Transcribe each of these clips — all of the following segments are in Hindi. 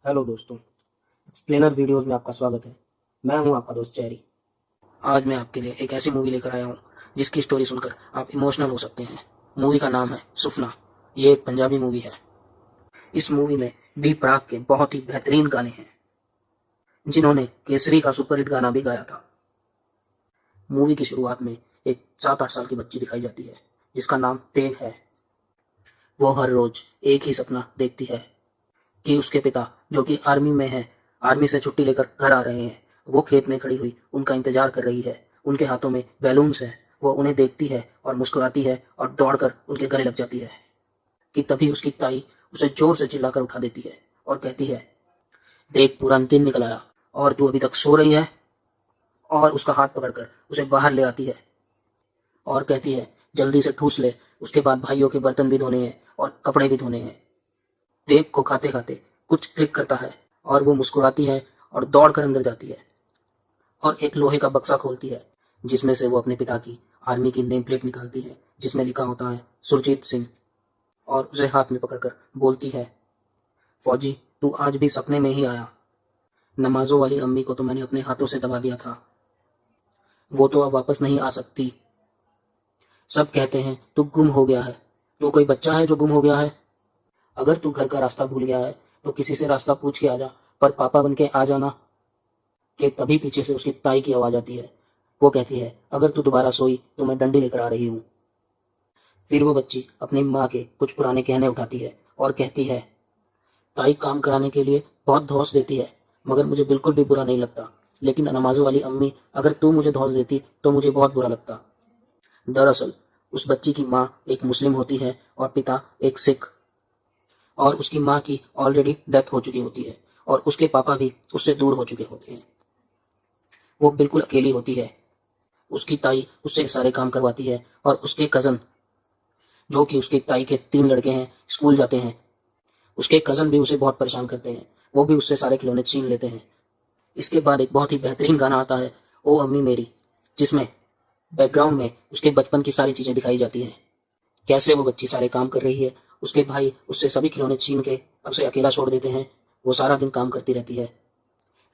हेलो दोस्तों, एक्सप्लेनर वीडियोस में आपका स्वागत है। मैं हूं आपका दोस्त चेरी। आज मैं आपके लिए एक ऐसी मूवी लेकर आया हूं जिसकी स्टोरी सुनकर आप इमोशनल हो सकते हैं। मूवी का नाम है सुफना। ये एक पंजाबी मूवी है। इस मूवी में बी प्राक के बहुत ही बेहतरीन गाने हैं जिन्होंने केसरी का सुपरहिट गाना भी गाया था। मूवी की शुरुआत में एक 7-8 साल की बच्ची दिखाई जाती है जिसका नाम तेग है। वो हर रोज एक ही सपना देखती है कि उसके पिता जो कि आर्मी में है, आर्मी से छुट्टी लेकर घर आ रहे हैं। वो खेत में खड़ी हुई उनका इंतजार कर रही है। उनके हाथों में बैलून्स हैं। वो उन्हें देखती है और मुस्कुराती है और दौड़कर उनके गले लग जाती है कि तभी उसकी ताई उसे जोर से चिल्लाकर उठा देती है और कहती है, देख पूरा दिन निकल आया और तू अभी तक सो रही है। और उसका हाथ पकड़कर उसे बाहर ले आती है और कहती है, जल्दी से ठूस ले, उसके बाद भाइयों के बर्तन भी धोने हैं और कपड़े भी धोने हैं। केक को खाते खाते कुछ क्लिक करता है और वो मुस्कुराती है और दौड़कर अंदर जाती है और एक लोहे का बक्सा खोलती है जिसमें से वो अपने पिता की आर्मी की नेम प्लेट निकालती है जिसमें लिखा होता है सुरजीत सिंह। और उसे हाथ में पकड़कर बोलती है, फौजी तू आज भी सपने में ही आया। नमाजों वाली अम्मी को तो मैंने अपने हाथों से दबा दिया था, वो तो अब वापस नहीं आ सकती। सब कहते हैं तू गुम हो गया है। तू कोई बच्चा है जो गुम हो गया है? अगर तू घर का रास्ता भूल गया है तो किसी से रास्ता पूछ के आ जा, पर पापा बन के आ जाना। कि तभी पीछे से उसकी ताई की आवाज आती है। वो कहती है, अगर तू दोबारा सोई तो मैं डंडी लेकर आ रही हूँ। फिर वो बच्ची अपनी माँ के कुछ पुराने गहने उठाती है और कहती है, ताई काम कराने के लिए बहुत धौंस देती है मगर मुझे बिल्कुल भी बुरा नहीं लगता, लेकिन नमाजों वाली अम्मी अगर तू मुझे धौंस देती तो मुझे बहुत बुरा लगता। दरअसल उस बच्ची की माँ एक मुस्लिम होती है और पिता एक सिख, और उसकी माँ की ऑलरेडी डेथ हो चुकी होती है और उसके पापा भी उससे दूर हो चुके होते हैं। वो बिल्कुल अकेली होती है। उसकी ताई उससे सारे काम करवाती है और उसके कज़न जो कि उसकी ताई के 3 लड़के हैं, स्कूल जाते हैं। उसके कज़न भी उसे बहुत परेशान करते हैं। वो भी उससे सारे खिलौने छीन लेते हैं। इसके बाद एक बहुत ही बेहतरीन गाना आता है, ओ अम्मी मेरी, जिसमें बैकग्राउंड में उसके बचपन की सारी चीज़ें दिखाई जाती हैं। कैसे वो बच्ची सारे काम कर रही है, उसके भाई उससे सभी खिलौने छीन के उसे अकेला छोड़ देते हैं। वो सारा दिन काम करती रहती है।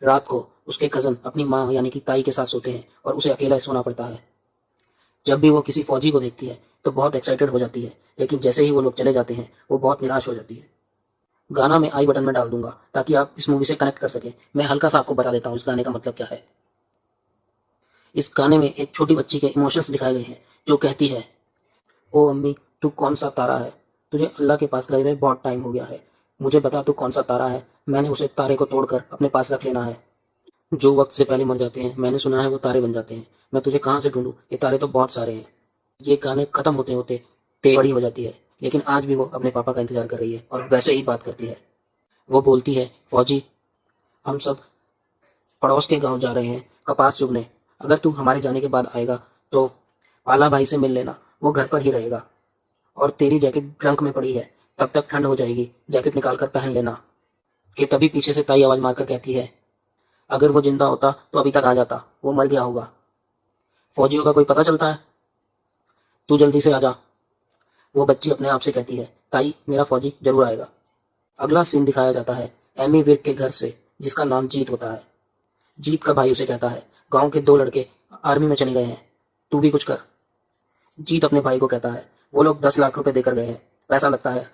रात को उसके कज़न अपनी माँ यानी कि ताई के साथ सोते हैं और उसे अकेला सोना पड़ता है। जब भी वो किसी फौजी को देखती है तो बहुत एक्साइटेड हो जाती है, लेकिन जैसे ही वो लोग चले जाते हैं वो बहुत निराश हो जाती है। गाना मैं आई बटन में डाल दूंगा ताकि आप इस मूवी से कनेक्ट कर सकें। मैं हल्का सा आपको बता देता हूँ इस गाने का मतलब क्या है। इस गाने में एक छोटी बच्ची के इमोशंस दिखाए गए हैं जो कहती है, ओ अम्मी तू कौन सा तारा है, तुझे अल्लाह के पास गए हुए बहुत टाइम हो गया है। मुझे बता तू कौन सा तारा है, मैंने उसे तारे को तोड़कर अपने पास रख लेना है। जो वक्त से पहले मर जाते हैं मैंने सुना है वो तारे बन जाते हैं। मैं तुझे कहाँ से ढूंढूं, ये तारे तो बहुत सारे हैं। ये गाने खत्म होते होते बड़ी हो जाती है, लेकिन आज भी वो अपने पापा का इंतजार कर रही है और वैसे ही बात करती है। वो बोलती है, फौजी हम सब पड़ोस के गांव जा रहे हैं कपास चुगने। अगर तू हमारे जाने के बाद आएगा तो पाला भाई से मिल लेना, वो घर पर ही रहेगा। और तेरी जैकेट ट्रंक में पड़ी है, तब तक ठंड हो जाएगी, जैकेट निकाल कर पहन लेना। कि तभी पीछे से ताई आवाज मारकर कहती है, अगर वो जिंदा होता तो अभी तक आ जाता, वो मर गया होगा। फौजियों का कोई पता चलता है? तू जल्दी से आ जा। वो बच्ची अपने आप से कहती है, ताई मेरा फौजी जरूर आएगा। अगला सीन दिखाया जाता है एमी विर्क के घर से, जिसका नाम जीत होता है। जीत का भाई उसे कहता है, गांव के 2 लड़के आर्मी में चले गए हैं, तू भी कुछ कर। जीत अपने भाई को कहता है, वो लोग 10 लाख रुपए देकर गए हैं, पैसा लगता है।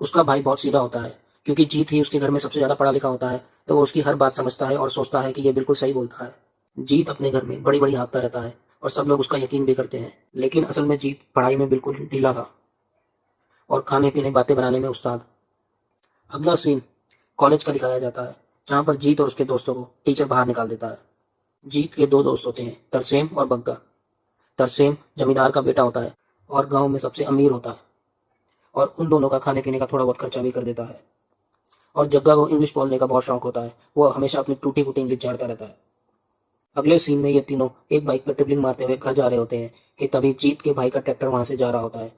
उसका भाई बहुत सीधा होता है, क्योंकि जीत ही उसके घर में सबसे ज्यादा पढ़ा लिखा होता है, तो वो उसकी हर बात समझता है और सोचता है कि ये बिल्कुल सही बोलता है। जीत अपने घर में बड़ी बड़ी हाँकता रहता है और सब लोग उसका यकीन भी करते हैं, लेकिन असल में जीत पढ़ाई में बिल्कुल ढीला था और खाने पीने बातें बनाने में उस्ताद। अगला सीन कॉलेज का दिखाया जाता है, जहाँ पर जीत और उसके दोस्तों को टीचर बाहर निकाल देता है। जीत के 2 दोस्त होते हैं, तरसेम और बग्गा। तरसेम जमींदार का बेटा होता है और गांव में सबसे अमीर होता है, और उन दोनों का खाने पीने का थोड़ा बहुत खर्चा भी कर देता है। और जग्गा को इंग्लिश बोलने का बहुत शौक होता है, वो हमेशा अपनी टूटी फूटी इंग्लिश झाड़ता रहता है। अगले सीन में ये तीनों एक बाइक पर ट्रिपलिंग मारते हुए घर जा रहे होते हैं कि तभी जीत के भाई का ट्रैक्टर वहां से जा रहा होता है।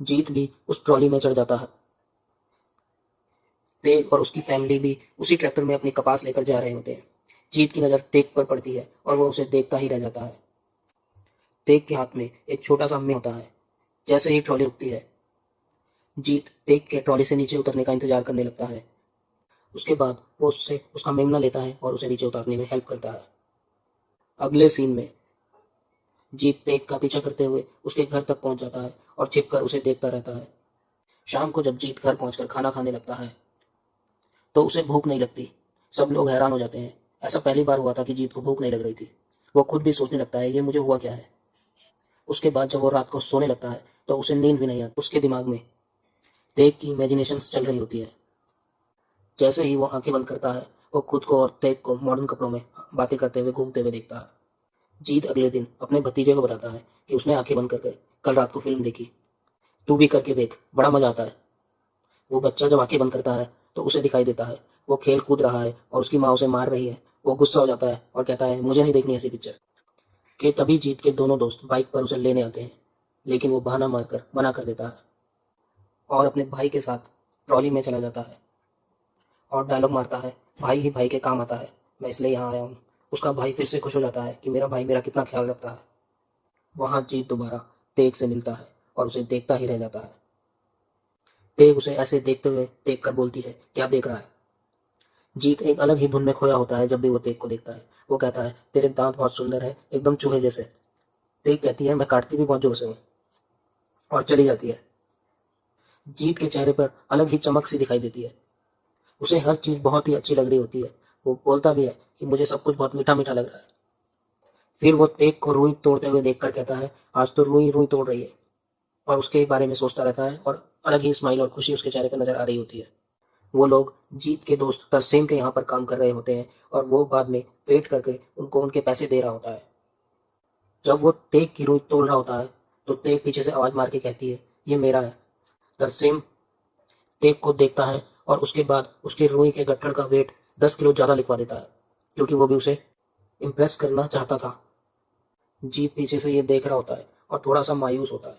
जीत भी उस ट्रॉली में चढ़ जाता है। तेग और उसकी फैमिली भी उसी ट्रैक्टर में अपनी कपास लेकर जा रहे होते हैं। जीत की नज़र तेग पर पड़ती है और वो उसे देखता ही रह जाता है। तेग के हाथ में एक छोटा सा में होता है। जैसे ही ट्रॉली रुकती है, जीत तेग के ट्रॉली से नीचे उतरने का इंतजार करने लगता है। उसके बाद वो उससे उसका मेमना लेता है और उसे नीचे उतारने में हेल्प करता है। अगले सीन में जीत तेग का पीछा करते हुए उसके घर तक पहुंच जाता है और छिपकर उसे देखता रहता है। शाम को जब जीत घर पहुंचकर खाना खाने लगता है तो उसे भूख नहीं लगती। सब लोग हैरान हो जाते हैं। ऐसा पहली बार हुआ था कि जीत को भूख नहीं लग रही थी। वो खुद भी सोचने लगता है ये मुझे हुआ क्या है। उसके बाद जब वो रात को सोने लगता है तो उसे नींद भी नहीं आती। उसके दिमाग में तेग की इमेजिनेशंस चल रही होती है। जैसे ही वो आंखें बंद करता है वो खुद को और तेग को मॉडर्न कपड़ों में बातें करते हुए घूमते हुए देखता है। जीत अगले दिन अपने भतीजे को बताता है कि उसने आंखें बंद करके कल रात को फिल्म देखी। तू भी करके देख, बड़ा मजा आता है। वो बच्चा जब आंखें बंद करता है तो उसे दिखाई देता है वो खेल कूद रहा है और उसकी माँ उसे मार रही है। वो गुस्सा हो जाता है और कहता है मुझे नहीं देखनी ऐसी पिक्चर। कि तभी जीत के दोनों दोस्त बाइक पर उसे लेने आते हैं, लेकिन वो बहाना मारकर मना कर देता है और अपने भाई के साथ ट्रॉली में चला जाता है और डायलॉग मारता है भाई ही भाई के काम आता है, मैं इसलिए यहाँ आया हूँ। उसका भाई फिर से खुश हो जाता है कि मेरा भाई मेरा कितना ख्याल रखता है। वहां जीत दोबारा तेग से मिलता है और उसे देखता ही रह जाता है। तेग उसे ऐसे देखते हुए देख कर बोलती है क्या देख रहा है। जीत एक अलग ही धुन में खोया होता है जब भी वो तेग को देखता है। वो कहता है तेरे दांत बहुत सुंदर है, एकदम चूहे जैसे। तेग कहती है मैं काटती भी बहुत जोर से हूँ, और चली जाती है। जीत के चेहरे पर अलग ही चमक सी दिखाई देती है। उसे हर चीज बहुत ही अच्छी लग रही होती है। वो बोलता भी है कि मुझे सब कुछ बहुत मीठा मीठा लग रहा है। फिर वो तेग को रुई तोड़ते हुए देखकर कहता है आज तो रुई रुई तोड़ रही है, और उसके बारे में सोचता रहता है और अलग ही स्माइल और खुशी उसके चेहरे पर नजर आ रही होती है। वो लोग जीत के दोस्त तरसेम के यहाँ पर काम कर रहे होते हैं और वो बाद में पेट करके उनको उनके पैसे दे रहा होता है। जब वो तेग की रुई तोड़ रहा होता है तो तेग पीछे से आवाज मार के कहती है ये मेरा है। तरसेम तेग को देखता है और उसके बाद उसके रुई के गट्ठर का वेट 10 किलो ज्यादा लिखवा देता है, क्योंकि वो भी उसे इम्प्रेस करना चाहता था। जीत पीछे से ये देख रहा होता है और थोड़ा सा मायूस होता है,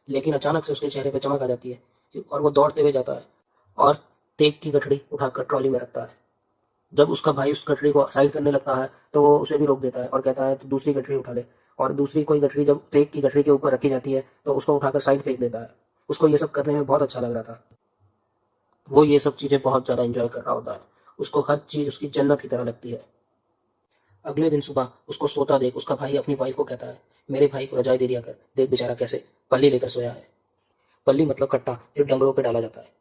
लेकिन अचानक से उसके चेहरे पे चमक आ जाती है और वो दौड़ते हुए जाता है और तेग की गठड़ी उठाकर ट्रॉली में रखता है। जब उसका भाई उस गठरी को साइड करने लगता है तो वो उसे भी रोक देता है और कहता है तो दूसरी गठरी उठा ले। और दूसरी कोई गठरी जब तेग की गठरी के ऊपर रखी जाती है तो उसको उठाकर साइड फेंक देता है। उसको ये सब करने में बहुत अच्छा लग रहा था। वो ये सब चीजें बहुत ज्यादा एंजॉय कर रहा होता है। उसको हर चीज उसकी जन्नत की तरह लगती है। अगले दिन सुबह उसको सोता देख उसका भाई अपनी वाइफ को कहता है मेरे भाई को रजाई दे दिया कर, देख बेचारा कैसे पल्ली लेकर सोया है। पल्ली मतलब कट्टा जो डंगरों पे डाला जाता है।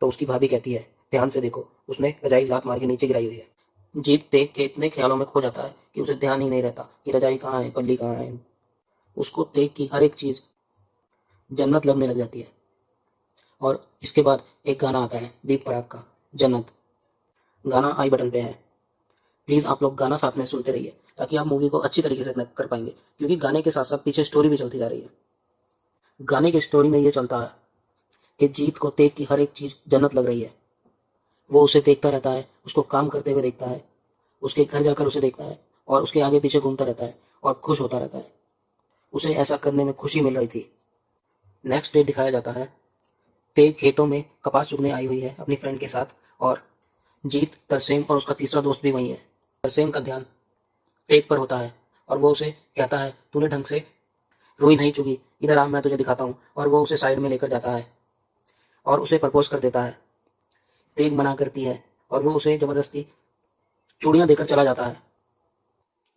तो उसकी भाभी कहती है ध्यान से देखो, उसने रजाई लात मार के नीचे गिराई हुई है। जीत देख के इतने ख्यालों में खो जाता है कि उसे ध्यान ही नहीं रहता कि रजाई कहाँ है, पल्ली कहाँ है। उसको देख की हर एक चीज जन्नत लगने लग जाती है। और इसके बाद एक गाना आता है दीप पराग का, जन्नत। गाना आई बटन पे है। प्लीज आप लोग गाना साथ में सुनते रहिए ताकि आप मूवी को अच्छी तरीके से कनेक्ट कर पाएंगे, क्योंकि गाने के साथ साथ पीछे स्टोरी भी चलती जा रही है। गाने की स्टोरी में ये चलता है कि जीत को तेग की हर एक चीज जन्नत लग रही है। वो उसे देखता रहता है, उसको काम करते हुए देखता है, उसके घर जाकर उसे देखता है और उसके आगे पीछे घूमता रहता है और खुश होता रहता है। उसे ऐसा करने में खुशी मिल रही थी। नेक्स्ट डे दिखाया जाता है तेग खेतों में कपास चुगने आई हुई है अपनी फ्रेंड के साथ, और जीत, तरसेम और उसका तीसरा दोस्त भी वही है। तरसेम का ध्यान तेग पर होता है और वो उसे कहता है तूने ढंग से रुई नहीं चुगी, इधर आ मैं तुझे दिखाता हूँ। और वो उसे साइड में लेकर जाता है और उसे प्रपोज कर देता है। तेग मना करती है और वो उसे जबरदस्ती चूड़ियां देकर चला जाता है।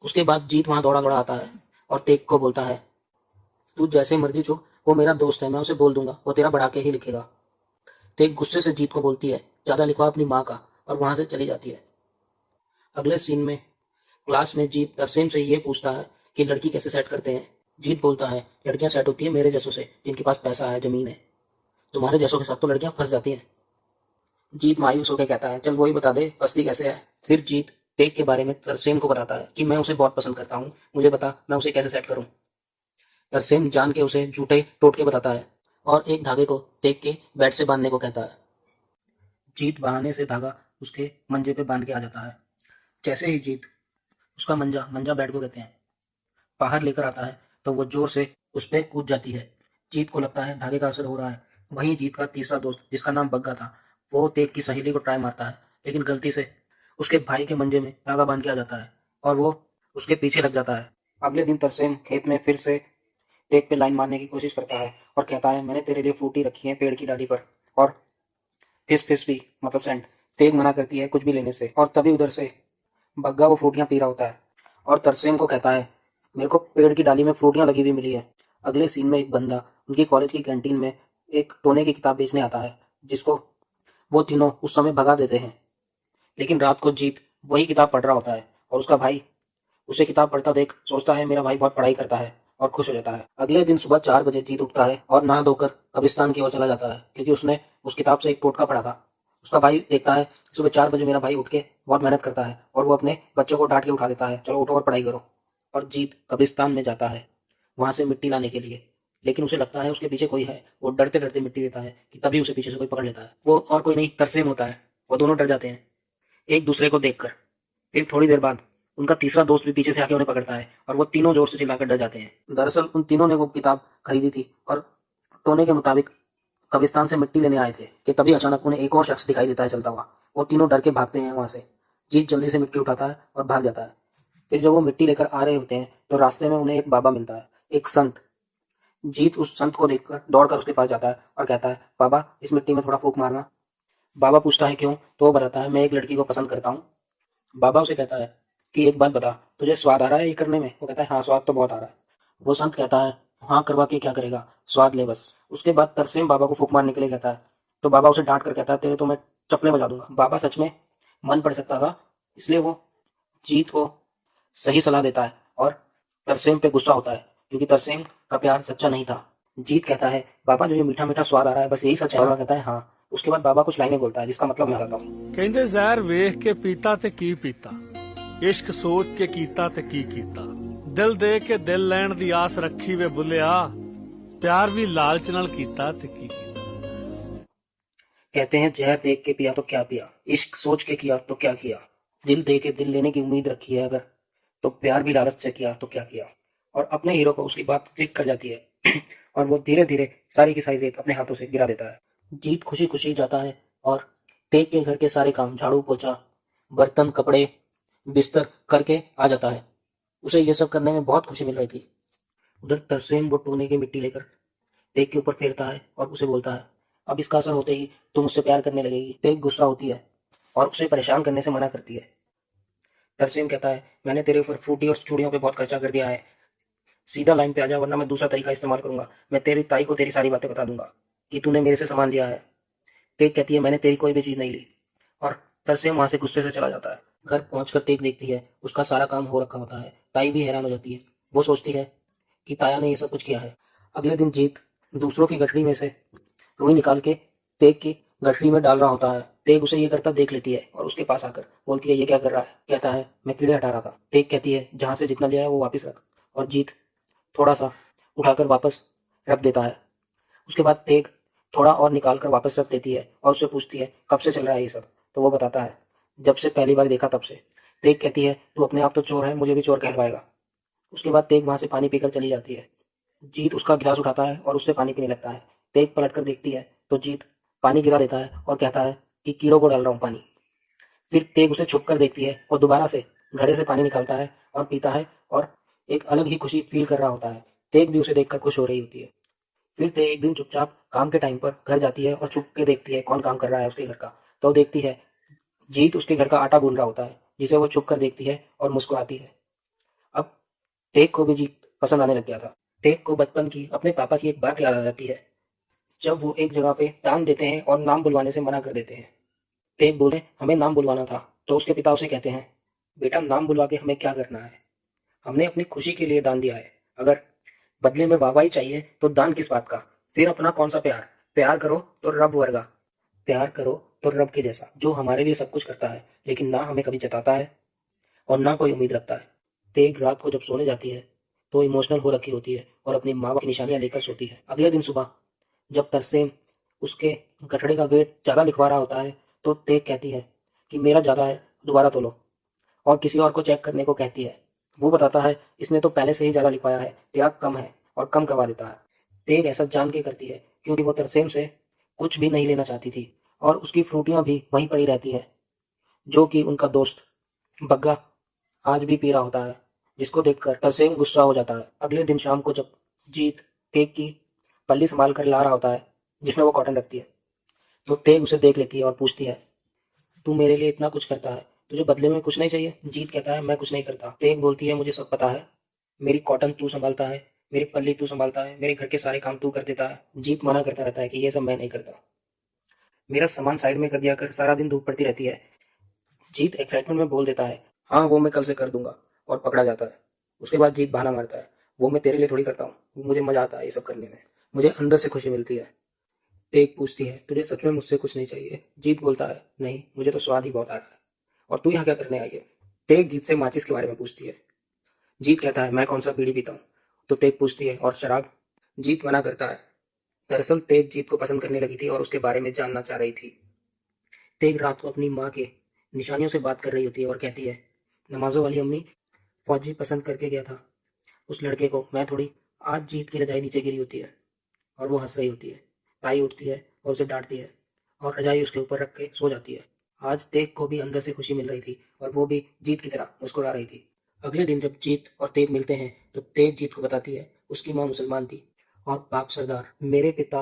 उसके बाद जीत वहां दौड़ा दौड़ा आता है और तेग को बोलता है तू जैसे मर्जी चुग, वो मेरा दोस्त है, मैं उसे बोल दूंगा, वो तेरा बढ़ा के ही लिखेगा। तेग गुस्से से जीत को बोलती है ज्यादा लिखवा अपनी माँ का, और वहां से चली जाती है। अगले सीन में क्लास में जीत तरसेम से ये पूछता है कि लड़की कैसे सेट करते हैं। जीत बोलता है लड़कियां सेट होती है मेरे जैसों से जिनके पास पैसा है, जमीन है। तुम्हारे जैसों के साथ तो लड़कियां फंस जाती हैं। जीत मायूस होकर कहता है चल वही बता दे फंसती कैसे है। फिर जीत तेग के बारे में तरसेम को बताता है कि मैं उसे बहुत पसंद करता हूँ, मुझे बता मैं उसे कैसे सेट करूँ। तरसेम जान के उसे झूठे टोटके बताता है और एक धागे को तेग के बेड से बांधने को कहता है। जीत बहाने से धागा उसके मंजे पे बांध के आ जाता है। जैसे ही जीत उसका मंजा मंजा बेड को कहते हैं बाहर लेकर आता है तो वो जोर से उस पर कूद जाती है। जीत को लगता है धागे का असर हो रहा है। वहीं जीत का तीसरा दोस्त जिसका नाम बग्गा था वो तेग की सहेली को ट्राई मारता है, लेकिन गलती से उसके भाई के मंजे में धागा बांध के आ जाता है और वो उसके पीछे लग जाता है। अगले दिन तरसेम खेत में फिर से तेग पे लाइन मारने की कोशिश करता है और कहता है मैंने तेरे लिए फ्रूटी रखी है पेड़ की डाली पर, और फिस फिस भी मतलब सेंट तेग मना करती है कुछ भी लेने से, और तभी उधर से बग्गा वो फ्रूटियां पी रहा होता है और तरसेम को कहता है मेरे को पेड़ की डाली में फ्रूटियां लगी हुई मिली है। अगले सीन में एक बंदा उनकी कॉलेज की कैंटीन में एक टोने की किताब बेचने आता है, जिसको वो तीनों उस समय भगा देते हैं। लेकिन रात को जीत वही किताब पढ़ रहा होता है और उसका भाई उसे किताब पढ़ता देख सोचता है मेरा भाई बहुत पढ़ाई करता है और खुश हो जाता है। अगले दिन सुबह 4 बजे जीत उठता है और नहा धोकर कब्रिस्तान की ओर चला जाता है, क्योंकि उसने उस किताब से एक टोटका पढ़ा था। उसका भाई देखता है सुबह 4 बजे मेरा भाई उठ के बहुत मेहनत करता है और वो अपने बच्चों को डांट के उठा देता है, चलो उठो और पढ़ाई करो। और जीत कब्रिस्तान में जाता है वहां से मिट्टी लाने के लिए। लेकिन उसे लगता है उसके पीछे कोई है, वो डरते डरते मिट्टी देता है कि तभी उसे पीछे से कोई पकड़ लेता है। वो और कोई नहीं, तरसेम होता है। वो दोनों डर जाते हैं एक दूसरे को देखकर। फिर थोड़ी देर बाद उनका तीसरा दोस्त भी पीछे से आके उन्हें पकड़ता है और वो तीनों जोर से चिल्लाकर डर जाते हैं। दरअसल उन तीनों ने वो किताब खरीदी थी और टोने के मुताबिक कब्रिस्तान से मिट्टी लेने आए थे कि तभी अचानक उन्हें एक और शख्स दिखाई देता है चलता हुआ। वो तीनों डर के भागते हैं वहां से। जीत जल्दी से मिट्टी उठाता है और भाग जाता है। फिर जब वो मिट्टी लेकर आ रहे होते हैं तो रास्ते में उन्हें एक बाबा मिलता है, एक संत। जीत उस संत को देखकर दौड़कर उसके पास जाता है और कहता है बाबा इस मिट्टी में थोड़ा फूंक मारना। बाबा पूछता है क्यों, तो वो बताता है मैं एक लड़की को पसंद करता हूँ। बाबा उसे कहता है कि एक बात बता, तुझे स्वाद आ रहा है ये करने में? वो कहता है हाँ स्वाद तो बहुत आ रहा है। वो संत कहता है हाँ करवा के क्या करेगा, स्वाद ले बस। उसके बाद तरसेम बाबा को फूंक मारने के लिए कहता है, तो बाबा उसे डांट कर कहता है तेरे तो मैं चप्पलें बजा दूंगा। बाबा सच में मन पढ़ सकता था, इसलिए वो जीत को सही सलाह देता है और तरसेम पे गुस्सा होता है, क्योंकि तरसेम का प्यार सच्चा नहीं था। जीत कहता है बाबा जो ये मीठा मीठा स्वाद आ रहा है बस यही सच है? बाबा कहता है हाँ। उसके बाद बाबा कुछ लाइनें बोलता है जिसका मतलब मैं बताता हूँ। ਕਹਿੰਦੇ ਜ਼ਹਿਰ ਵੇਖ ਕੇ ਪੀਤਾ ਤੇ ਕੀ ਪੀਤਾ, ਇਸ਼ਕ ਸੋਚ ਕੇ ਕੀਤਾ ਤੇ ਕੀ ਕੀਤਾ, ਦਿਲ ਦੇ ਕੇ ਦਿਲ ਲੈਣ ਦੀ ਆਸ ਰੱਖੀ ਵੇ ਬੁੱਲਿਆ, ਪਿਆਰ ਵੀ ਲਾਲਚ ਨਾਲ ਕੀਤਾ ਤੇ ਕੀ ਕੀਤਾ। कहते हैं जहर देख के पिया तो क्या पिया, इश्क सोच के किया तो क्या किया, दिल दे के दिल लेने की उम्मीद रखी है अगर, तो प्यार भी लालच से किया तो क्या किया। और अपने हीरो को उसकी बात क्लिक कर जाती है और वो धीरे धीरे सारी की सारी रेत अपने हाथों से गिरा देता है। जीत खुशी खुशी जाता है और तेग के घर के सारे काम झाड़ू पोछा बर्तन कपड़े बिस्तर करके आ जाता है। उसे ये सब करने में बहुत खुशी मिल रही थी। उधर तरसेम वो टोने की मिट्टी लेकर तेग के ऊपर फेरता है और उसे बोलता है अब इसका असर होते ही तुम मुझसे प्यार करने लगेगी। तेग गुस्सा होती है और उसे परेशान करने से मना करती है। तरसेम कहता है मैंने तेरे ऊपर फ्रूटी और चूड़ियों पे बहुत खर्चा कर दिया है, सीधा लाइन पे आ जा वरना मैं दूसरा तरीका इस्तेमाल करूंगा। मैं तेरी ताई को तेरी सारी बातें बता दूंगा कि तूने मेरे से सामान लिया है। तेग कहती है मैंने तेरी कोई भी चीज नहीं ली और तरसेम वहां से गुस्से से चला जाता है। घर पहुंचकर तेग देखती है उसका सारा काम हो रखा होता है। ताई भी हैरान हो जाती है। वो सोचती है कि ताया ने ये सब कुछ किया है। अगले दिन जीत दूसरों की गठरी में से रुई निकाल के तेग की गठरी में डाल रहा होता है। तेग उसे ये करता देख लेती है और उसके पास आकर बोलती है ये क्या कर रहा है? कहता है मैं कीड़े हटा रहा था। तेग कहती है जहां से जितना लिया है वो वापस रख, और जीत थोड़ा सा उठाकर वापस रख देता है। उसके बाद तेग थोड़ा और निकाल कर वापस रख देती है और उससे पूछती है कब से चल रहा है ये सब? तो वो बताता है जब से पहली बार देखा तब से। तेग कहती है तू अपने आप तो चोर है, मुझे भी चोर कहलवाएगा। उसके बाद तेग वहां से पानी पीकर चली जाती है। जीत उसका गिलास उठाता है और उससे पानी पीने लगता है। तेग पलट कर देखती है तो जीत पानी गिरा देता है और कहता है कि कीड़ों को डाल रहा हूँ पानी। फिर तेग उसे छुप कर देखती है और दोबारा से घड़े से पानी निकालता है और पीता है और एक अलग ही खुशी फील कर रहा होता है। तेग भी उसे देखकर खुश हो रही होती है। फिर तेग एक दिन चुपचाप काम के टाइम पर घर जाती है और छुप के देखती है कौन काम कर रहा है उसके घर का। तो देखती है जीत उसके घर का आटा गूंद रहा होता है, जिसे वो छुप कर देखती है और मुस्कुराती है। अब तेग को भी जीत पसंद आने लग गया था। तेग को बचपन की अपने पापा की एक बात याद आ जाती है, जब वो एक जगह पे दान देते हैं और नाम बुलवाने से मना कर देते हैं। तेग बोले हमें नाम बुलवाना था, तो उसके पिता उसे कहते हैं बेटा नाम बुलवा के हमें क्या करना है, हमने अपनी खुशी के लिए दान दिया है, अगर बदले में वाहवाही चाहिए तो दान किस बात का, फिर अपना कौन सा प्यार, प्यार करो तो रब वर्गा, प्यार करो तो रब के जैसा जो हमारे लिए सब कुछ करता है लेकिन ना हमें कभी जताता है और ना कोई उम्मीद रखता है। तेग रात को जब सोने जाती है तो इमोशनल हो रखी होती है और अपनी माँ बाप की निशानियां लेकर सोती है। अगले दिन सुबह जब तरसेम उसके गठड़े का वेट ज्यादा लिखवा रहा होता है तो तेग कहती है कि मेरा ज्यादा है दोबारा तोलो, और किसी और को चेक करने को कहती है। वो बताता है इसने तो पहले से ही ज्यादा लिखवाया है, तेरा कम है, और कम करवा देता है। तेग ऐसा जान के करती है क्योंकि वो तरसेम से कुछ भी नहीं लेना चाहती थी और उसकी फ्रूटियां भी वहीं पड़ी रहती है जो कि उनका दोस्त बग्गा आज भी पी रहा होता है, जिसको देखकर तरसेम गुस्सा हो जाता है। अगले दिन शाम को जब जीत तेग की पल्ली संभाल कर ला रहा होता है जिसमें वो कॉटन रखती है, तो तेग उसे देख लेती है और पूछती है तू मेरे लिए इतना कुछ करता है, तुझे बदले में कुछ नहीं चाहिए? जीत कहता है मैं कुछ नहीं करता। तेग बोलती है मुझे सब पता है, मेरी कॉटन तू संभालता है, मेरी पल्ली तू संभालता है, मेरे घर के सारे काम तू कर देता है। जीत मना करता रहता है कि ये सब मैं नहीं करता, मेरा सामान साइड में कर दिया कर, सारा दिन धूप पड़ती रहती है। जीत एक्साइटमेंट में बोल देता है हाँ वो मैं कल से कर दूंगा, और पकड़ा जाता है। उसके बाद जीत बहाना मारता है वो मैं तेरे लिए थोड़ी करता हूँ, मुझे मजा आता है ये सब करने में, मुझे अंदर से खुशी मिलती है। तेग पूछती है तुझे सच में मुझसे कुछ नहीं चाहिए? जीत बोलता है नहीं, मुझे तो स्वाद ही बहुत आ रहा है। और तू यहाँ क्या करने आई है? तेग जीत से माचिस के बारे में पूछती है। जीत कहता है मैं कौन सा बीड़ी पीता हूँ। तो तेग पूछती है और शराब? जीत मना करता है। दरअसल तेग जीत को पसंद करने लगी थी और उसके बारे में जानना चाह रही थी। तेग रात को अपनी माँ के निशानियों से बात कर रही होती है और कहती है नमाजों वाली अम्मी, फौजी पसंद करके गया था उस लड़के को मैं थोड़ी। आज जीत की रजाई नीचे गिरी होती है और वो हंस रही होती है। ताई उठती है और उसे डांटती है और रजाई उसके ऊपर रख के सो जाती है। आज तेग को भी अंदर से खुशी मिल रही थी और वो भी जीत की तरह मुस्कुरा रही थी। अगले दिन जब जीत और तेग मिलते हैं तो तेग जीत को बताती है उसकी माँ मुसलमान थी और बाप सरदार। मेरे पिता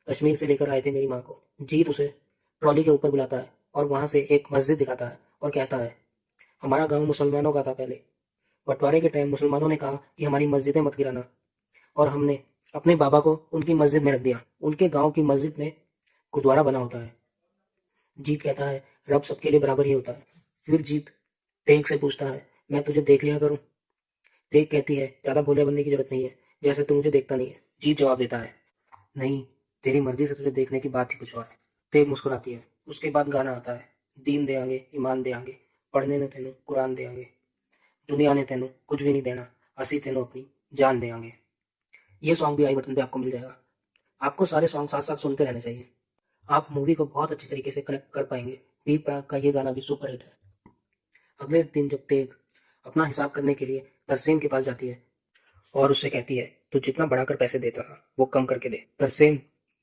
कश्मीर से लेकर आए थे मेरी माँ को। जीत उसे ट्रॉली के ऊपर बुलाता है और वहां से एक मस्जिद दिखाता है और कहता है हमारा गांव मुसलमानों का था पहले, बंटवारे के टाइम मुसलमानों ने कहा कि हमारी मस्जिदें मत गिराना, और हमने अपने बाबा को उनकी मस्जिद में रख दिया। उनके गांव की मस्जिद में गुरुद्वारा बना होता है। जीत कहता है रब सबके लिए बराबर ही होता है। फिर जीत तेग से पूछता है मैं तुझे देख लिया करूं? तेग कहती है ज्यादा भोले बनने की जरूरत नहीं है, जैसे तू मुझे देखता नहीं है। जीत जवाब देता है नहीं, तेरी मर्जी से तुझे देखने की बात ही कुछ और है। तेग मुस्कुराती है। उसके बाद गाना आता है दीन देंगे ईमान देंगे, पढ़ने ने तेनू कुरान देंगे, दुनिया ने तेनू कुछ भी नहीं देना, असी तेनू अपनी जान देंगे। ये सॉन्ग भी आई बटन पे आपको मिल जाएगा। आपको सारे सॉन्ग साथ साथ सुनते रहने चाहिए, आप मूवी को बहुत अच्छी तरीके से कनेक्ट कर पाएंगे। बी प्राक का ये गाना भी सुपर हिट है। अगले दिन जब तेग अपना हिसाब करने के लिए तरसेम के पास जाती है और उससे कहती है तू जितना बढ़ाकर पैसे देता था वो कम करके दे। तरसेम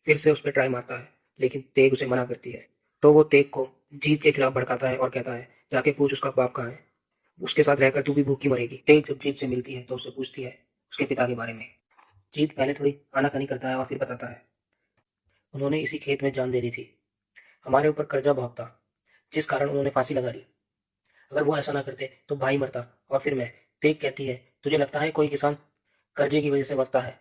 फिर से उस पर ट्राई मारता है लेकिन तेग उसे मना करती है। तो वो तेग को जीत के खिलाफ भड़काता है और कहता है जाके पूछ उसका बाप कहाँ है, उसके साथ रहकर तू भी भूखी मरेगी। तेग जब जीत से मिलती है तो उससे पूछती है उसके पिता के बारे में। जीत पहले थोड़ी आनाकानी करता है और फिर बताता है उन्होंने इसी खेत में जान दे दी थी, हमारे ऊपर कर्जा बहुत था जिस कारण उन्होंने फांसी लगा ली। अगर वो ऐसा ना करते तो भाई मरता और फिर मैं। तेग कहती है तुझे लगता है कोई किसान कर्जे की वजह से मरता है?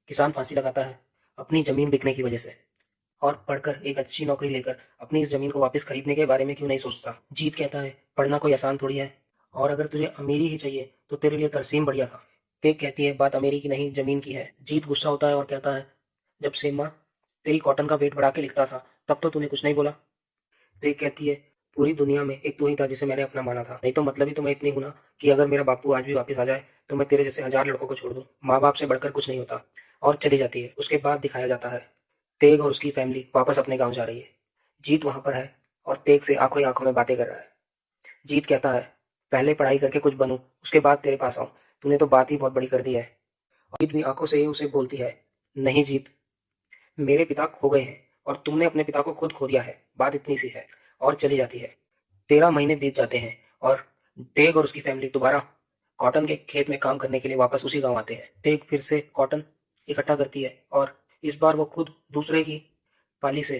किसान फांसी लगाता है अपनी जमीन बिकने की वजह से, और पढ़कर एक अच्छी नौकरी लेकर अपनी इस जमीन को वापस खरीदने के बारे में क्यों नहीं सोचता? जीत कहता है पढ़ना कोई आसान थोड़ी है, और अगर तुझे अमीरी ही चाहिए तो तेरे लिए तरसीम बढ़िया था। तेग कहती है बात अमीरी की नहीं जमीन की है। जीत गुस्सा होता है और कहता है जब सेमा तेरी कॉटन का वेट बढ़ा के लिखता था तब तो तूने कुछ नहीं बोला। तेग कहती है पूरी दुनिया में एक तू ही था जिसे मैंने अपना माना था, नहीं तो मतलब ही तुम्हें इतनी गुना कि अगर मेरा बापू आज भी वापस आ जाए तो मैं तेरे जैसे 1000 लड़कों को छोड़ दूं, माँ बाप से बढ़कर कुछ नहीं होता। और चली जाती है। उसके बाद दिखाया जाता है तेग और उसकी फैमिली वापस अपने गांव जा रही है। जीत वहां पर है और तेग से आंखों ही आंखों में बातें कर रहा है। जीत कहता है पहले पढ़ाई करके कुछ बनूं उसके बाद तेरे पास आऊं, तूने तो बात ही बहुत बड़ी कर दी है। और जीत भी आंखों से ही उसे बोलती है नहीं जीत, मेरे पिता खो गए हैं और तुमने अपने पिता को खुद खो दिया है, बात इतनी सी है। और चली जाती है। 13 महीने बीत जाते हैं और तेग और उसकी फैमिली दोबारा कॉटन के खेत में काम करने के लिए वापस उसी गांव आते हैं। तेग फिर से कॉटन इकट्ठा करती है और इस बार वो खुद दूसरे की पाली से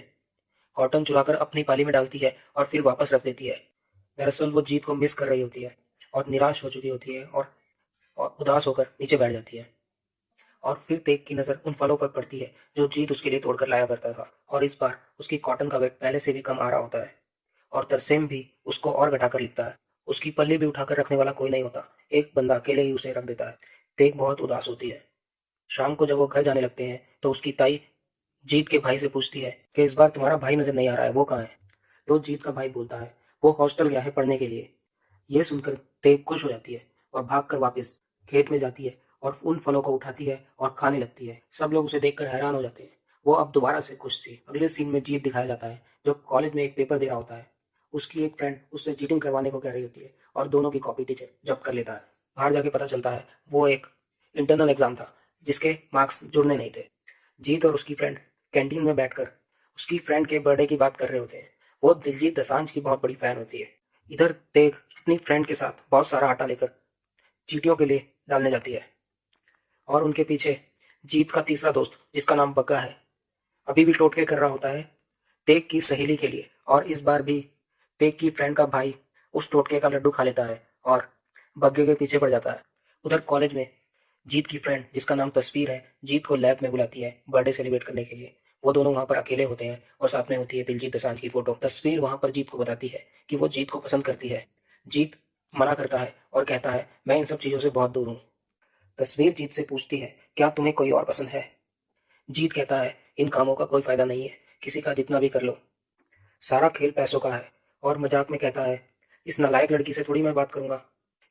कॉटन चुराकर अपनी पाली में डालती है और फिर वापस रख देती है। दरअसल वो जीत को मिस कर रही होती है और निराश हो चुकी होती है और उदास होकर नीचे बैठ जाती है। और फिर तेग की नजर उन फलों पर पड़ती है जो जीत उसके लिए तोड़कर लाया करता था, और इस बार उसकी कॉटन का वेट पहले से भी कम आ रहा होता है। और तरसेम भी उसको और घटाकर लिखता है। उसकी पल्ली भी उठाकर रखने वाला कोई नहीं होता, एक बंदा अकेले ही उसे रख देता है। तेग बहुत उदास होती है। शाम को जब वो घर जाने लगते हैं तो उसकी ताई जीत के भाई से पूछती है कि इस बार तुम्हारा भाई नजर नहीं आ रहा है, वो कहाँ है? तो जीत का भाई बोलता है वो हॉस्टल गया है पढ़ने के लिए। ये सुनकर तेग खुश हो जाती है और भागकर वापस खेत में जाती है और उन फलों को उठाती है और खाने लगती है। सब लोग उसे देखकर हैरान हो जाते हैं। वो अब दोबारा से खुश थी। अगले सीन में जीत दिखाया जाता है जो कॉलेज में एक पेपर दे रहा होता है। उसकी एक फ्रेंड उससे चीटिंग करवाने को कह रही होती है और दोनों की कॉपी टीचर जब्त कर लेता है। बाहर जाके पता चलता है वो एक इंटरनल एग्जाम था जिसके मार्क्स जुड़ने नहीं थे। जीत और उसकी फ्रेंड कैंटीन में बैठकर उसकी फ्रेंड के बर्थडे की बात कर रहे होते हैं। वो दिलजीत दोसांझ की बहुत बड़ी फैन होती है। इधर तेग अपनी फ्रेंड के साथ बहुत सारा आटा लेकर चींटियों के लिए डालने जाती है और उनके पीछे जीत का तीसरा दोस्त जिसका नाम बग्गा है अभी भी टोटके कर रहा होता है तेग की सहेली के लिए। और इस बार भी तेग की फ्रेंड का भाई उस टोटके का लड्डू खा लेता है और बग्गे के पीछे पड़ जाता है। उधर कॉलेज में जीत की फ्रेंड जिसका नाम तस्वीर है, जीत को लैब में बुलाती है बर्थडे सेलिब्रेट करने के लिए। वो दोनों वहां पर अकेले होते हैं और साथ में होती है दिलजीत दोसांझ की फोटो। तस्वीर वहां पर जीत को बताती है कि वो जीत को पसंद करती है। जीत मना करता है और कहता है मैं इन सब चीजों से बहुत दूर हूँ। तस्वीर जीत से पूछती है क्या तुम्हें कोई और पसंद है। जीत कहता है इन कामों का कोई फायदा नहीं है, किसी का जितना भी कर लो, सारा खेल पैसों का है। और मजाक में कहता है इस नालायक लड़की से थोड़ी मैं बात करूंगा।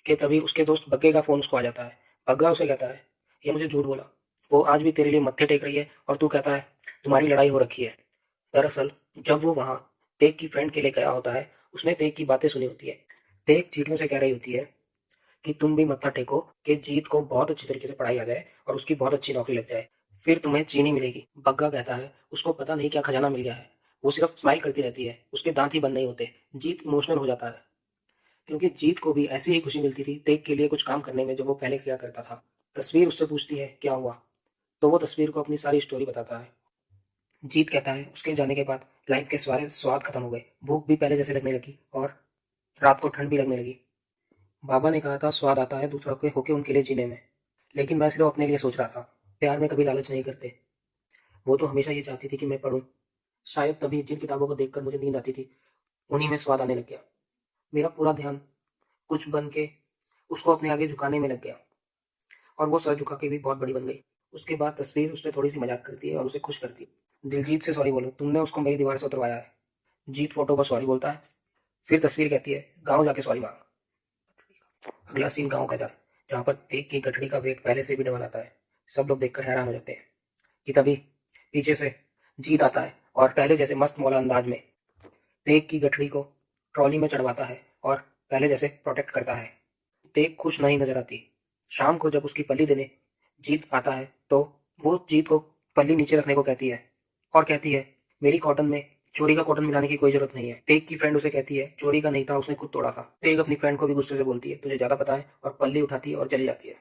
कि तभी उसके दोस्त बग्गे का फोन उसको आ जाता है। बग्गा उसे कहता है ये मुझे झूठ बोला, वो आज भी तेरे लिए मत्थे टेक रही है और तू कहता है तुम्हारी लड़ाई हो रखी है। दरअसल जब वो वहां तेग की फ्रेंड के लिए गया होता है, उसने तेग की बातें सुनी होती है। तेग चीटियों से कह रही होती है कि तुम भी मत्था टेको कि जीत को बहुत अच्छी तरीके से पढ़ाई आ जाए और उसकी बहुत अच्छी नौकरी लग जाए, फिर तुम्हें चीनी मिलेगी। बग्गा कहता है उसको पता नहीं क्या खजाना मिल गया है, वो सिर्फ स्माइल करती रहती है, उसके दांत ही बंद नहीं होते। जीत इमोशनल हो जाता है क्योंकि जीत को भी ऐसी ही खुशी मिलती थी तेग के लिए कुछ काम करने में जो वो पहले किया करता था। तस्वीर उससे पूछती है क्या हुआ, तो वो तस्वीर को अपनी सारी स्टोरी बताता है। जीत कहता है उसके जाने के बाद लाइफ के सारे स्वाद खत्म हो गए, भूख भी पहले जैसे लगने लगी और रात को ठंड भी लगने लगी। बाबा ने कहा था स्वाद आता है दूसरों के होके उनके लिए जीने में, लेकिन मैं सिर्फ अपने लिए सोच रहा था। प्यार में कभी लालच नहीं करते। वो तो हमेशा ये चाहती थी कि मैं पढूं। शायद तभी जिन किताबों को देखकर मुझे नींद आती थी उन्हीं में स्वाद आने लग गया। मेरा पूरा ध्यान कुछ बन के उसको अपने आगे झुकाने में लग गया और वो सर झुका के भी बहुत बड़ी बन गई। उसके बाद तस्वीर उससे थोड़ी सी मजाक करती है और उसे खुश करती है। दिलजीत से सॉरी बोलो, तुमने उसको मेरी दीवार से उतरवाया है। जीत फोटो पर सॉरी बोलता है। फिर तस्वीर कहती है गाँव जाके सॉरी मांग। अगला सीन गाँव का जाए जहाँ पर तेग की गठड़ी का वेट पहले से भी डबल आता है। सब लोग देखकर हैरान हो जाते हैं कि तभी पीछे से जीत आता है और पहले जैसे मस्त मौला अंदाज में तेग की गठड़ी को ट्रॉली में चढ़वाता है और पहले जैसे प्रोटेक्ट करता है। तेग खुश नहीं नजर आती। शाम को जब उसकी पल्ली देने जीत आता है तो वो जीत को पल्ली नीचे रखने को कहती है और कहती है मेरी कॉटन में चोरी का कॉटन मिलाने की कोई जरूरत नहीं है। तेग की फ्रेंड उसे कहती है चोरी का नहीं था, उसने खुद तोड़ा था। तेग अपनी फ्रेंड को भी गुस्से से बोलती है तुझे ज्यादा पता है और पल्ली उठाती है और चली जाती है।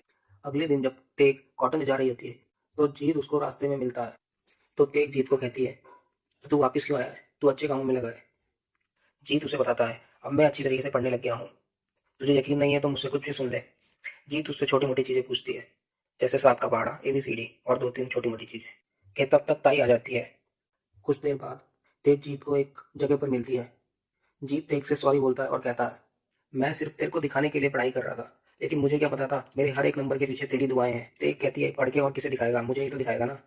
अगले दिन जब तेग कॉटन ले जा रही होती है तो जीत उसको रास्ते में मिलता है। तो तेग जीत को कहती है तू वापिस क्यों आया है, तू अच्छे कामों में लगा है। जीत उसे बताता है अब मैं अच्छी तरीके से पढ़ने लग गया हूँ, तुझे यकीन नहीं है तो मुझसे कुछ भी सुन ले। जीत उससे छोटी मोटी चीजें पूछती है जैसे सात का पहाड़ा, ABCD और दो तीन छोटी मोटी चीजें। कि तब तक ताई आ जाती है। कुछ देर बाद तेज जीत को एक जगह पर मिलती है। जीत तेज से सॉरी बोलता है और कहता है मैं सिर्फ तेरे को दिखाने के लिए पढ़ाई कर रहा था, लेकिन मुझे क्या पता था मेरे हर एक नंबर के पीछे तेरी दुआएं हैं। तेज कहती है पढ़ के और किसे दिखाएगा, मुझे ही तो दिखाएगा ना।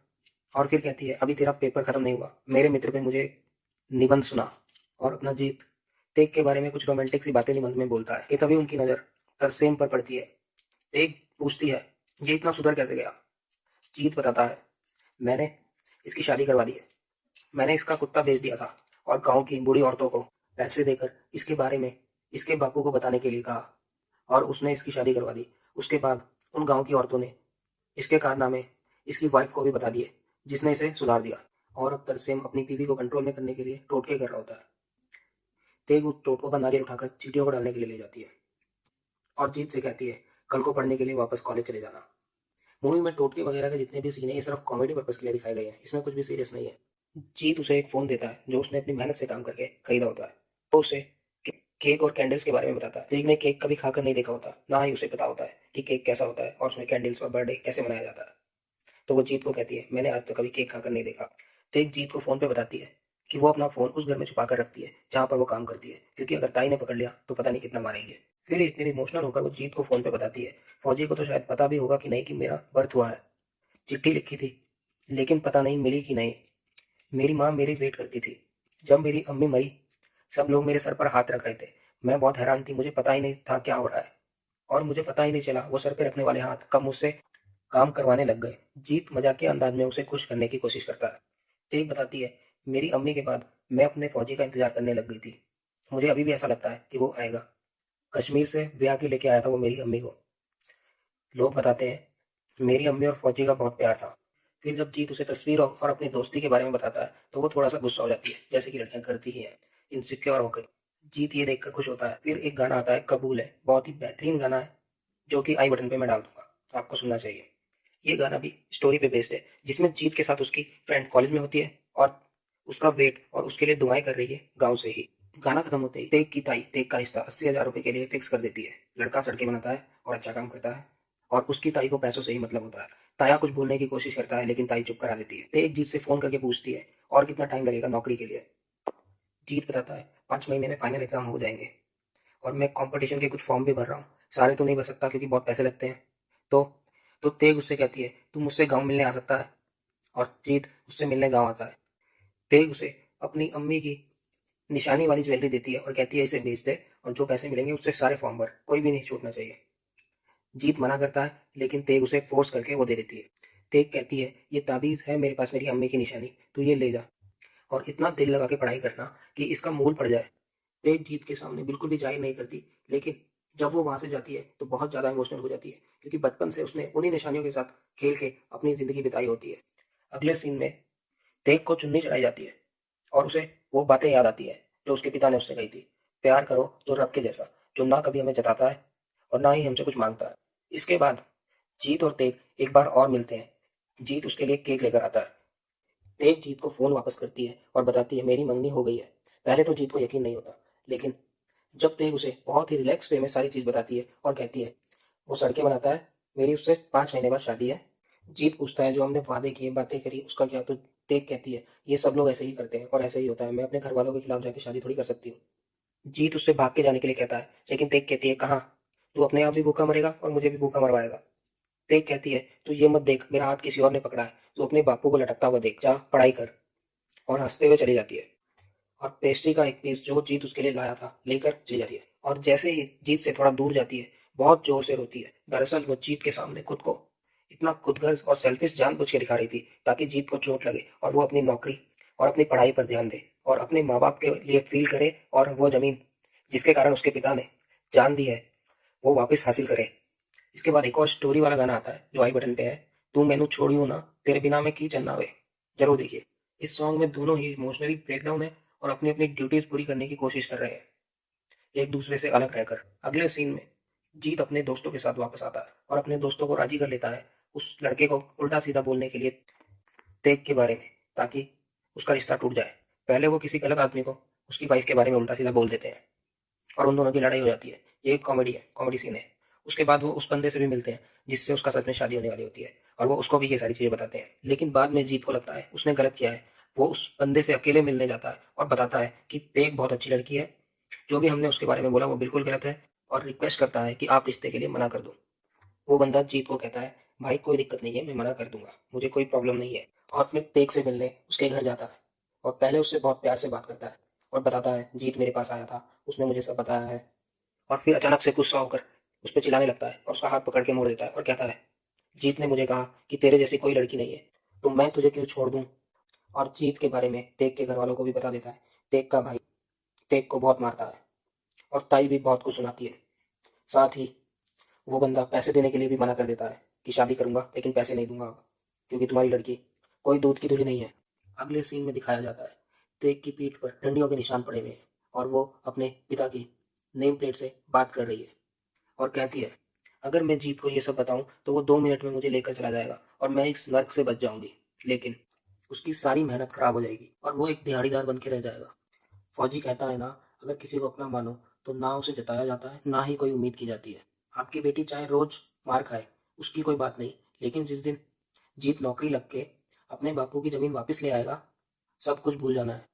और फिर कहती है अभी तेरा पेपर खत्म नहीं हुआ, मेरे मित्र ने मुझे निबंध सुना और अपना जीत तेग के बारे में कुछ रोमांटिक सी बातें निबंध में बोलता है कि तभी उनकी नजर तरसेम पर पड़ती है। तेग पूछती है ये इतना सुधर कैसे गया। जीत बताता है मैंने इसकी शादी करवा दी है, मैंने इसका कुत्ता बेच दिया था और गांव की बूढ़ी औरतों को पैसे देकर इसके बारे में इसके बापू को बताने के लिए कहा और उसने इसकी शादी करवा दी। उसके बाद उन गांव की औरतों ने इसके कारनामे इसकी वाइफ को भी बता दिए जिसने इसे सुधार दिया और अब तरसेम अपनी बीवी को कंट्रोल में करने के लिए टोटके कर रहा होता है। तेग उस टोटकों का नारियल उठाकर चींटियों को डालने के लिए ले जाती है और जीत से कहती है कल को पढ़ने के लिए वापस कॉलेज चले जाना। मूवी में टोटके वगैरह के जितने भी सीन है ये सिर्फ कॉमेडी पर्पज के लिए दिखाए गए हैं, इसमें कुछ भी सीरियस नहीं है। जीत उसे एक फोन देता है जो उसने अपनी मेहनत से काम करके खरीदा होता है। तो उसे केक और कैंडल्स के बारे में बताता है। तेग ने केक कभी खाकर नहीं देखा होता, ना ही उसे पता होता है कि केक कैसा होता है और उसमें कैंडल्स और बर्थडे कैसे मनाया जाता है। तो वो जीत को कहती है मैंने आज तक कभी केक खाकर नहीं देखा। तेग जीत को फोन पे बताती है कि वो अपना फोन उस घर में छुपा कर रखती है जहाँ पर वो काम करती है, क्योंकि अगर ताई ने पकड़ लिया तो पता नहीं कितना मारेंगे। फिर इतनी इमोशनल होकर वो जीत को फोन पे बताती है फौजी को तो शायद पता भी होगा कि नहीं कि मेरा बर्थ हुआ है, चिट्ठी लिखी थी लेकिन पता नहीं मिली कि नहीं। मेरी माँ मेरी वेट करती थी, जब मेरी अम्मी मरी सब लोग मेरे सर पर हाथ रख रहे थे, मैं बहुत हैरान थी, मुझे पता ही नहीं था क्या हो रहा है और मुझे पता ही नहीं चला वो सर पे रखने वाले हाथ कब मुझसे काम करवाने लग गए। जीत मजाकिया अंदाज में उसे खुश करने की कोशिश करता है। तेग बताती है मेरी अम्मी के बाद मैं अपने फौजी का इंतजार करने लग गई थी, मुझे अभी भी ऐसा लगता है कि वो आएगा। कश्मीर से ब्याह के लेके आया था वो मेरी अम्मी को। लोग बताते हैं मेरी अम्मी और फौजी का बहुत प्यार था। फिर जब जीत उसे तस्वीर और अपनी दोस्ती के बारे में बताता है तो वो थोड़ा सा गुस्सा हो जाती है, जैसे कि लड़कियां करती ही हैं, इनसिक्योर होकर। जीत ये देखकर खुश होता है। फिर एक गाना आता है कबूल है, बहुत ही बेहतरीन गाना है जो कि आई बटन पे मैं डाल दूंगा, आपको सुनना चाहिए। ये गाना भी स्टोरी पे बेस्ड है जिसमें जीत के साथ उसकी फ्रेंड कॉलेज में होती है और उसका वेट और उसके लिए दुआएं कर रही है गांव से ही। गाना खत्म होते ही तेग की ताई तेग का रिश्ता 80,000 रुपए के लिए फिक्स कर देती है। लड़का सड़कें बनाता है और अच्छा काम करता है और उसकी ताई को पैसों से ही मतलब होता है। ताया कुछ बोलने की कोशिश करता है लेकिन ताई चुप करा देती है। तेग जीत से फोन करके पूछती है और कितना टाइम लगेगा नौकरी के लिए। जीत बताता है 5 महीने में फाइनल एग्जाम हो जाएंगे और मैं कंपटीशन के कुछ फॉर्म भी भर रहा हूँ। सारे तो नहीं भर सकता क्योंकि बहुत पैसे लगते हैं। तो तेग उससे कहती है तू मुझसे गाँव मिलने आ सकता है और जीत उससे मिलने गाँव आता है। तेग उसे अपनी अम्मी की निशानी वाली ज्वेलरी देती है और कहती है इसे बेच दे और जो पैसे मिलेंगे उससे सारे फॉर्म भर, कोई भी नहीं छूटना चाहिए। जीत मना करता है लेकिन तेग उसे फोर्स करके वो दे देती है। तेग कहती है ये ताबीज है मेरे पास मेरी अम्मी की निशानी, तू ये ले जा और इतना दिल लगा के पढ़ाई करना कि इसका मूल पड़ जाए। तेज जीत के सामने बिल्कुल भी जाहिर नहीं करती लेकिन जब वो वहां से जाती है तो बहुत ज्यादा इमोशनल हो जाती है क्योंकि बचपन से उसने उन्हीं निशानियों के साथ खेल के अपनी जिंदगी बिताई होती है। अगले सीन में तेग को चुन्नी चढ़ाई जाती है और उसे वो बातें याद आती है जो उसके पिता ने उससे कही थी, प्यार करो तो रब के जैसा, जो ना कभी हमें जताता है और ना ही हमसे कुछ मांगता है। इसके बाद जीत और तेग एक बार और मिलते हैं। जीत उसके लिए केक लेकर आता है। तेग जीत को फोन वापस करती है और बताती है मेरी मंगनी हो गई है। पहले तो जीत को यकीन नहीं होता लेकिन जब तेग उसे बहुत ही रिलैक्स वे में सारी चीज बताती है और कहती है वो सड़कें बनाता है, मेरी उससे 5 महीने बाद शादी है। जीत पूछता है जो हमने वादे किए बातें करी उसका क्या, तो तेग कहती है ये सब लोग ऐसे ही करते हैं और ऐसे ही होता है, मैं अपने घर वालों के खिलाफ जाके शादी थोड़ी कर सकती हूँ। जीत उससे भाग के जाने के लिए कहता है लेकिन तेग कहती है कहाँ, तू अपने आप भी भूखा मरेगा और मुझे भी भूखा मरवाएगा। तेग कहती है तू ये मत देख मेरा हाथ किसी और ने पकड़ा है, तू अपने बापू को लटकता हुआ देख, जा पढ़ाई कर, और हंसते हुए चली जाती है। और पेस्ट्री का एक पीस जो जीत उसके लिए लाया था लेकर चली जाती है और जैसे ही जीत से थोड़ा दूर जाती है बहुत जोर से रोती है। दरअसल वो जीत के सामने खुद को इतना खुदगर्ज और सेल्फिश जानबूझ के दिखा रही थी ताकि जीत को चोट लगे और वो अपनी नौकरी और अपनी पढ़ाई पर ध्यान दे और अपने माँ बाप के लिए फील करे और वो जमीन जिसके कारण उसके पिता ने जान दी है वो वापस हासिल करे। इसके बाद एक और स्टोरी वाला गाना आता है जो आई बटन पे है, तू मैनू छोड़ियो ना तेरे बिना मैं की चन्ना वे। जरूर देखिए। इस सॉन्ग में दोनों ही इमोशनली ब्रेकडाउन है और अपनी अपनी ड्यूटीज पूरी करने की कोशिश कर रहे हैं एक दूसरे से अलग रहकर। अगले सीन में जीत अपने दोस्तों के साथ वापस आता है और अपने दोस्तों को राजी कर लेता है उस लड़के को उल्टा सीधा बोलने के लिए तेग के बारे में ताकि उसका रिश्ता टूट जाए। पहले वो किसी गलत आदमी को उसकी वाइफ के बारे में उल्टा सीधा बोल देते हैं और उन दोनों की लड़ाई हो जाती है। ये एक कॉमेडी है, कॉमेडी सीन है। उसके बाद वो उस बंदे से भी मिलते हैं जिससे उसका सच में शादी होने वाली होती है और वो उसको भी ये सारी चीजें बताते हैं लेकिन बाद में जीत को लगता है उसने गलत किया है। वो उस बंदे से अकेले मिलने जाता है और बताता है कि तेग बहुत अच्छी लड़की है, जो भी हमने उसके बारे में बोला वो बिल्कुल गलत है और रिक्वेस्ट करता है कि आप रिश्ते के लिए मना कर दो। वो बंदा जीत को कहता है भाई कोई दिक्कत नहीं है, मैं मना कर दूंगा, मुझे कोई प्रॉब्लम नहीं है, और अपने तेग से मिलने उसके घर जाता है और पहले उससे बहुत प्यार से बात करता है और बताता है जीत मेरे पास आया था, उसने मुझे सब बताया है। और फिर अचानक से गुस्सा होकर उस पर चिल्लाने लगता है और उसका हाथ पकड़ के मोड़ देता है और कहता है जीत ने मुझे कहा कि तेरे जैसी कोई लड़की नहीं है तो मैं तुझे क्यों छोड़ दूं। और जीत के बारे में तेग के घर वालों को भी बता देता है। तेग का भाई तेग को बहुत मारता है और ताई भी बहुत कुछ सुनाती है। साथ ही वो बंदा पैसे देने के लिए भी मना कर देता है कि शादी करूंगा लेकिन पैसे नहीं दूंगा अब, क्योंकि तुम्हारी लड़की कोई दूध की धुली नहीं है। अगले सीन में दिखाया जाता है तेग की पीठ पर डंडियों के निशान पड़े हुए हैं और वो अपने पिता की नेम प्लेट से बात कर रही है और कहती है अगर मैं जीत को ये सब बताऊं तो वो 2 मिनट में मुझे लेकर चला जाएगा और मैं इस नर्क से बच जाऊंगी, लेकिन उसकी सारी मेहनत खराब हो जाएगी और वो एक दिहाड़ीदार बन के रह जाएगा। फौजी कहता है ना, अगर किसी को अपना मानो तो ना उसे जताया जाता है ना ही कोई उम्मीद की जाती है। आपकी बेटी चाहे रोज मार खाए उसकी कोई बात नहीं, लेकिन जिस दिन जीत नौकरी लग के अपने बापू की जमीन वापस ले आएगा सब कुछ भूल जाना है।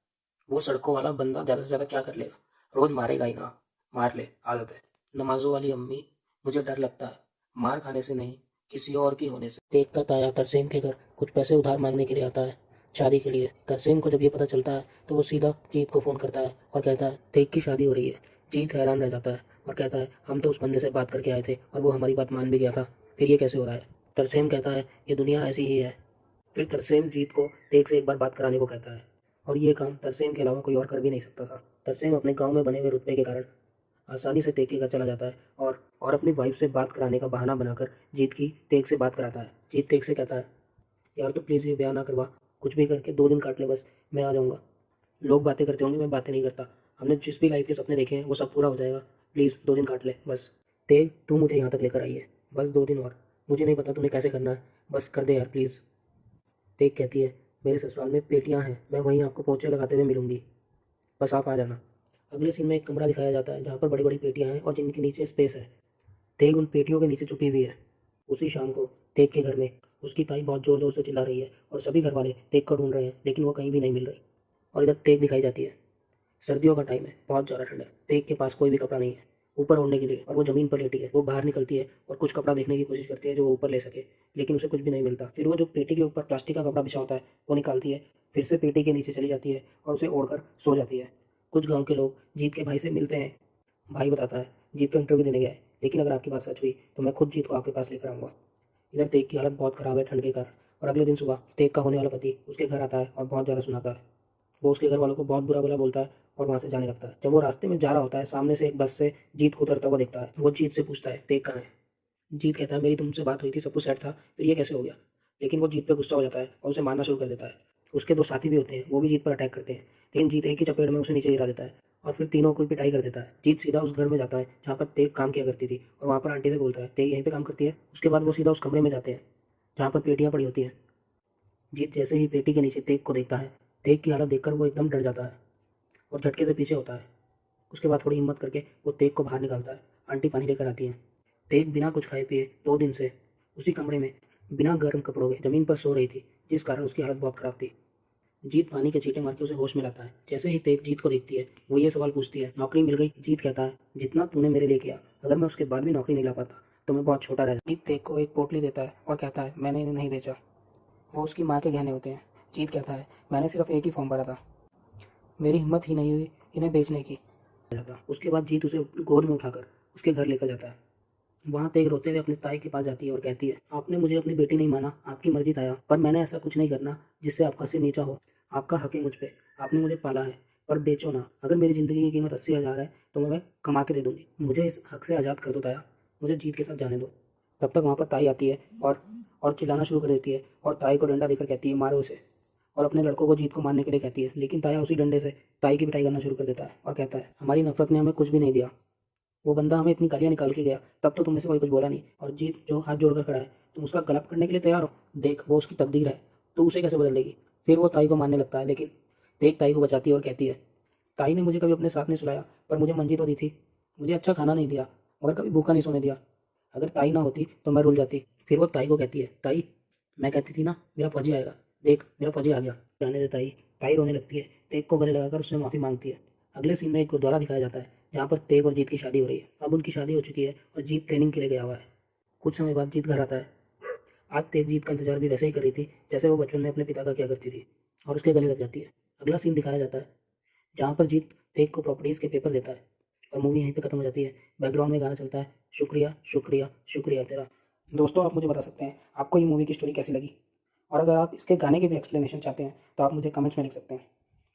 वो सड़कों वाला बंदा ज्यादा से ज्यादा क्या कर लेगा, रोज मारेगा ही ना, मार ले आदत है। नमाजों वाली अम्मी, मुझे डर लगता है मार खाने से नहीं किसी और की होने से। देख कर ताया तरसेम के घर कुछ पैसे उधार मांगने के लिए आता है शादी के लिए। तरसेम को जब ये पता चलता है तो वो सीधा जीत को फोन करता है और कहता है देख की शादी हो रही है। जीत हैरान रह जाता है और कहता है हम तो उस बंदे से बात करके आए थे और वो हमारी बात मान भी गया था, फिर ये कैसे हो रहा है। तरसेम कहता है ये दुनिया ऐसी ही है। फिर तरसेम जीत को तेग से एक बार बात कराने को कहता है और ये काम तरसेम के अलावा कोई और कर भी नहीं सकता था। तरसेम अपने गांव में बने हुए रुतबे के कारण आसानी से तेग के घर चला जाता है और अपनी वाइफ से बात कराने का बहाना बनाकर जीत की तेग से बात कराता है। जीत तेग से कहता है यार तो प्लीज़ ये ब्याह ना करवा, कुछ भी करके 2 दिन काट ले बस, मैं आ जाऊँगा। लोग बातें करते होंगे, मैं बातें नहीं करता, हमने जिस भी लाइफ के सपने देखे हैं वो सब पूरा हो जाएगा, प्लीज़ 2 दिन काट ले बस। तेग तू मुझे यहाँ तक लेकर आई है, बस 2 दिन और, मुझे नहीं पता तुम्हें कैसे करना है, बस कर दे यार प्लीज़। तेग कहती है मेरे ससुराल में पेटियाँ हैं, मैं वहीं आपको पोंछे लगाते हुए मिलूंगी, बस आप आ जाना। अगले सीन में एक कमरा दिखाया जाता है जहाँ पर बड़ी बड़ी पेटियां हैं और जिनके नीचे स्पेस है। तेग उन पेटियों के नीचे छुपी हुई है। उसी शाम को तेग के घर में उसकी ताई बहुत ज़ोर ज़ोर से चिल्ला रही है और सभी घर वाले तेग को ढूंढ रहे हैं, लेकिन वो कहीं भी नहीं मिल रही। और इधर तेग दिखाई जाती है। सर्दियों का टाइम है, बहुत ज़्यादा ठंड है। तेग के पास कोई भी कपड़ा नहीं है ऊपर ओढ़ने के लिए और वो ज़मीन पर लेटी है। वो बाहर निकलती है और कुछ कपड़ा देखने की कोशिश करती है जो वो ऊपर ले सके, लेकिन उसे कुछ भी नहीं मिलता। फिर वो जो पेटी के ऊपर प्लास्टिक का कपड़ा बिछा होता है वो निकालती है, फिर से पेटी के नीचे चली जाती है और उसे ओढ़कर सो जाती है। कुछ गाँव के लोग जीत के भाई से मिलते हैं। भाई बताता है जीत का इंटरव्यू देने गया है, लेकिन अगर आपकी बात सच हुई तो मैं खुद जीत को आपके पास लेकर आऊँगा। इधर तेग की हालत बहुत ख़राब है ठंड के कारण, और अगले दिन सुबह तेग का होने वाला पति उसके घर आता है और बहुत ज़्यादा सुनाता है। वो उसके घर वालों को बहुत बुरा भला बोलता है और वहाँ से जाने लगता है। जब वो रास्ते में जा रहा होता है, सामने से एक बस से जीत को उतरता हुआ देखता है। वो जीत से पूछता है तेग कहाँ है। जीत कहता है मेरी तुमसे बात हुई थी, सब कुछ सेट था, फिर ये कैसे हो गया। लेकिन वो जीत पे गुस्सा हो जाता है और उसे मारना शुरू कर देता है। उसके दो साथी भी होते हैं, वो भी जीत पर अटैक करते हैं, लेकिन जीत एक ही चपेट में उसे नीचे गिरा देता है और फिर तीनों को पिटाई कर देता है। जीत सीधा उस घर में जाता है जहाँ पर तेग काम किया करती थी और वहाँ पर आंटी से बोलता है तेग यहीं पे काम करती है। उसके बाद वो सीधा उस कमरे में जाते हैं जहाँ पर पेटियाँ पड़ी होती हैं। जीत जैसे ही पेटी के नीचे तेग को देखता है, तेग की हालत देखकर वो एकदम डर जाता है और झटके से पीछे होता है। उसके बाद थोड़ी हिम्मत करके वो तेग को बाहर निकालता है। आंटी पानी लेकर आती है। तेग बिना कुछ खाए पिए 2 दिन से उसी कमरे में बिना गर्म कपड़ों के ज़मीन पर सो रही थी, जिस कारण उसकी हालत बहुत ख़राब थी। जीत पानी के छींटे मार के उसे होश में लाता है। जैसे ही तेग जीत को देखती है वो ये सवाल पूछती है नौकरी मिल गई। जीत कहता है जितना तूने मेरे लिए किया, अगर मैं उसके बाद भी नौकरी नहीं ला पाता तो मैं बहुत छोटा रह जाता। जीत तेग को एक पोटली देता है और कहता है मैंने इन्हें नहीं बेचा, वो उसकी माँ के गहने होते हैं। जीत कहता है मैंने सिर्फ एक ही फॉर्म भरा था, मेरी हिम्मत ही नहीं हुई इन्हें बेचने की। जाता उसके बाद जीत उसे गोद में उठाकर उसके घर लेकर जाता है। वहाँ तेग रोते हुए अपने ताई के पास जाती है और कहती है आपने मुझे अपनी बेटी नहीं माना, आपकी मर्जी ताया, पर मैंने ऐसा कुछ नहीं करना जिससे आपका सिर नीचा हो। आपका हक है मुझ पे, आपने मुझे पाला है, पर बेचो ना। अगर मेरी ज़िंदगी की कीमत 80,000 है तो मैं कमा के दे दूँगी। मुझे इस हक से आज़ाद कर दो ताया, मुझे जीत के साथ जाने दो। तब तक वहाँ पर ताई आती है और चिल्लाना शुरू कर देती है और ताई को डंडा देकर कहती है मारो उसे, और अपने लड़कों को जीत को मारने के लिए कहती है। लेकिन ताया उसी डंडे से ताई की पिटाई करना शुरू कर देता है और कहता है हमारी नफरत ने हमें कुछ भी नहीं दिया, वो बंदा हमें इतनी गालियाँ निकाल के गया, तब तो तुम में से कोई कुछ बोला नहीं। और जीत जो हाथ जोड़कर खड़ा है, तुम उसका गला पकड़ने के लिए तैयार हो। देख वो उसकी तकदीर है, तो उसे कैसे बदल देगी। फिर वो ताई को मारने लगता है, लेकिन देख ताई को बचाती है और कहती है ताई ने मुझे कभी अपने साथ नहीं सुलाया, पर मुझे मंजी तो दी थी, मुझे अच्छा खाना नहीं दिया, मगर कभी भूखा नहीं सोने दिया। अगर ताई ना होती तो मैं रुल जाती। फिर वो ताई को कहती है ताई मैं कहती थी ना मेरा फौजी आएगा, देख मेरा फौजी आ गया, जाने दे ताई। ताई रोने लगती है, तेग को गले लगाकर उससे माफ़ी मांगती है। अगले सीन में एक गुरुद्वारा दिखाया जाता है जहाँ पर तेग और जीत की शादी हो रही है। अब उनकी शादी हो चुकी है और जीत ट्रेनिंग के लिए गया हुआ है। कुछ समय बाद जीत घर आता है। आज तेग जीत का इंतजार भी वैसे ही कर रही थी जैसे वो बचपन में अपने पिता का किया करती थी, और उसके गले लग जाती है। अगला सीन दिखाया जाता है जहाँ पर जीत तेग को प्रॉपर्टीज़ के पेपर देता है और मूवी यहीं पे खत्म हो जाती है। बैकग्राउंड में गाना चलता है शुक्रिया शुक्रिया शुक्रिया तेरा। दोस्तों आप मुझे बता सकते हैं आपको ये मूवी की स्टोरी कैसी लगी, और अगर आप इसके गाने के भी एक्सप्लेनेशन चाहते हैं तो आप मुझे कमेंट्स में लिख सकते हैं।